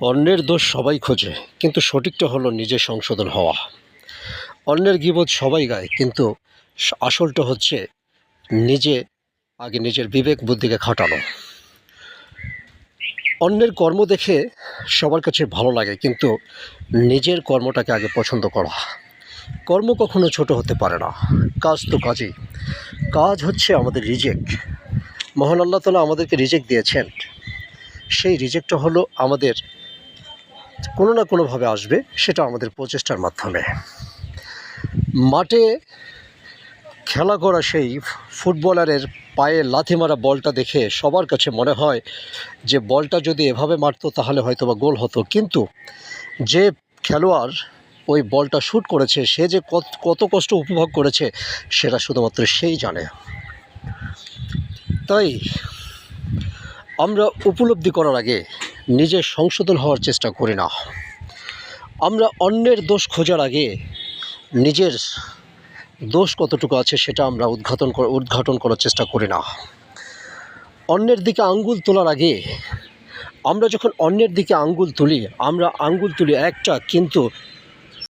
অন্যের দোষ সবাই খোঁজে, কিন্তু সঠিকটা হলো নিজের সংশোধন হওয়া। অন্যের গীবত সবাই গায়, কিন্তু আসলটা হচ্ছে নিজে আগে নিজের বিবেক বুদ্ধিকে খাটানো। অন্যের কর্ম দেখে সবার কাছে ভালো লাগে, কিন্তু নিজের কর্মটাকে আগে পছন্দ করা। কর্ম কখনো ছোট হতে পারে না, কাজ তো কাজই। কাজ হচ্ছে আমাদের রিজেক্ট। মহান আল্লাহ তাআলা আমাদেরকে রিজেক্ট দিয়েছেন। সেই রিজেক্টটা হলো আমাদের কোনো না কোনোভাবে আসবে, সেটা আমাদের প্রচেষ্টার মাধ্যমে। মাঠে খেলা করা সেই ফুটবলারের পায়ে লাথি মারা বলটা দেখে সবার কাছে মনে হয় যে বলটা যদি এভাবে মারতো তাহলে হয়তো বা গোল হতো, কিন্তু যে খেলোয়াড় ওই বলটা শ্যুট করেছে সে যে কত কষ্ট উপভোগ করেছে সেটা শুধুমাত্র সেই জানে। তাই আমরা উপলব্ধি করার আগে নিজের সংশোধন হওয়ার চেষ্টা করি না। আমরা অন্যের দোষ খোঁজার আগে নিজের দোষ কতটুকু আছে সেটা আমরা উদ্ঘাটন করার চেষ্টা করি না। অন্যের দিকে আঙ্গুল তোলার আগে আমরা যখন অন্যের দিকে আঙ্গুল তুলি, আমরা আঙ্গুল তুলি একটা, কিন্তু